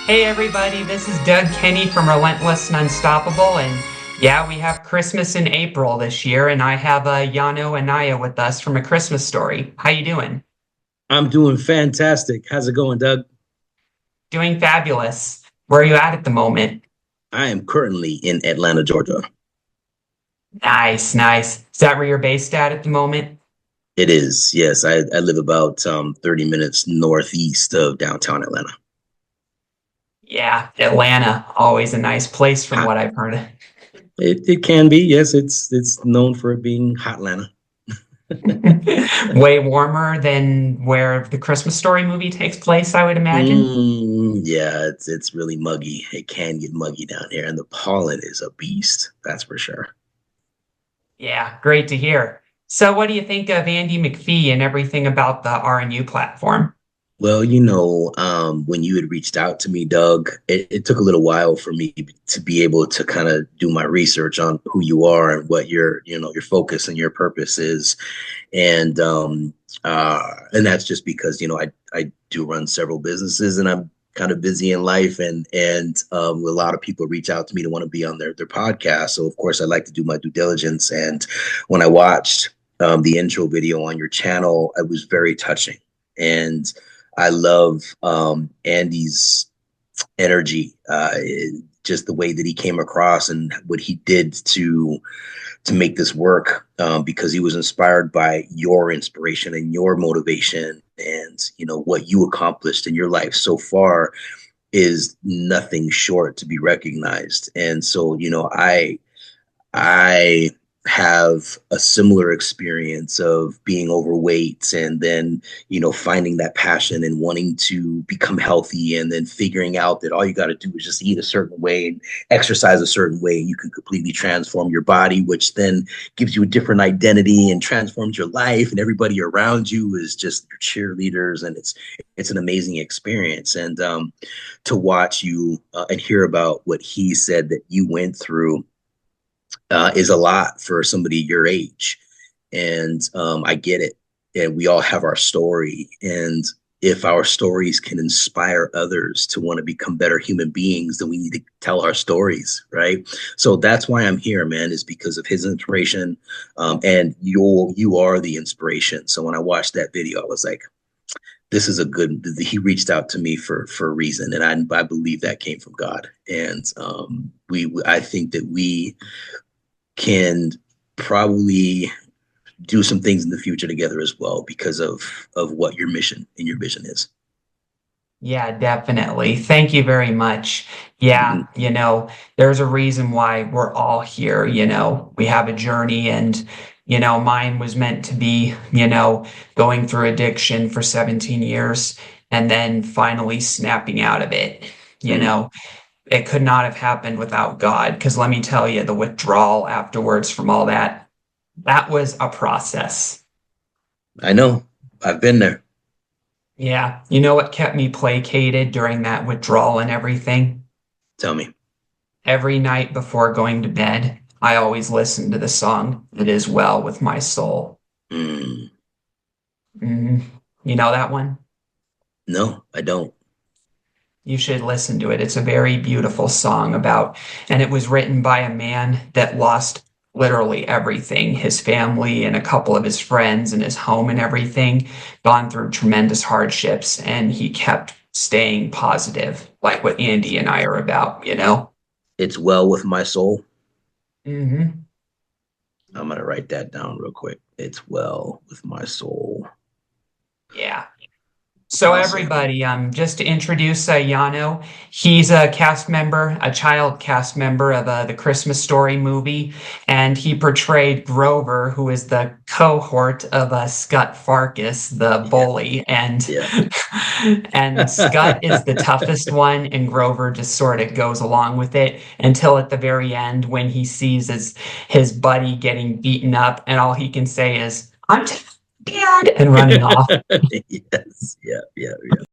Hey everybody, this is Doug Kenny from Relentless and Unstoppable, and yeah, we have Christmas in April this year, and I have Yano Anaya with us from A Christmas Story. How you doing? I'm doing fantastic. How's it going, Doug? Doing fabulous. Where are you at the moment? I am currently in Atlanta, Georgia. Nice, nice. Is that where you're based at the moment? It is, yes. I live about 30 minutes northeast of downtown Atlanta. Yeah, Atlanta, always a nice place from Hot. what I've heard. It can be, yes. It's known for it being hot Atlanta. Way warmer than where the Christmas Story movie takes place, I would imagine. Yeah, it's really muggy. It can get muggy down here, and the pollen is a beast, that's for sure. Yeah, great to hear. So, what do you think of Andy McPhee and everything about the RNU platform? Well, when you had reached out to me, Doug, it took a little while for me to be able to kind of do my research on who you are and what your focus and your purpose is. And that's just because, I do run several businesses and I'm kind of busy in life and a lot of people reach out to me to want to be on their podcast. So of course I like to do my due diligence. And when I watched the intro video on your channel, it was very touching. And I love Andy's energy, just the way that he came across and what he did to make this work, because he was inspired by your inspiration and your motivation, and what you accomplished in your life so far is nothing short to be recognized. And so I have a similar experience of being overweight and then, finding that passion and wanting to become healthy and then figuring out that all you got to do is just eat a certain way and exercise a certain way. And you can completely transform your body, which then gives you a different identity and transforms your life. And everybody around you is just your cheerleaders. And it's an amazing experience. And to watch you and hear about what he said that you went through is a lot for somebody your age. And I get it. And we all have our story. And if our stories can inspire others to want to become better human beings, then we need to tell our stories, right? So that's why I'm here, man, is because of his inspiration. And you are the inspiration. So when I watched that video, I was like, this is a good, he reached out to me for a reason. And I believe that came from God. And I think that we can probably do some things in the future together as well because of what your mission and your vision is. Yeah, definitely. Thank you very much. Yeah, Mhm. there's a reason why we're all here. We have a journey, and, mine was meant to be, going through addiction for 17 years and then finally snapping out of it. You Mm. know, it could not have happened without God, because let me tell you, the withdrawal afterwards from all that, that was a process. I know. I've been there. Yeah. You know what kept me placated during that withdrawal and everything? Tell me. Every night before going to bed, I always listen to the song "It Is Well with My Soul." Mm. hmm You know that one? No, I don't. You should listen to it. It's a very beautiful song and it was written by a man that lost literally everything, his family and a couple of his friends and his home and everything, gone through tremendous hardships, and he kept staying positive, like what Andy and I are about? It's well with my soul. hmm I'm gonna write that down real quick. It's well with my soul. Yeah. So Awesome. everybody, just to introduce Yano, he's a cast member, a child cast member of the Christmas Story movie, and he portrayed Grover, who is the cohort of Scut Farkus, the Yeah. bully, and Yeah. and Scut is the toughest one, and Grover just sort of goes along with it until at the very end when he sees his buddy getting beaten up, and all he can say is, "I'm Dad," and running off. Yes. Yeah. Yeah. Yeah.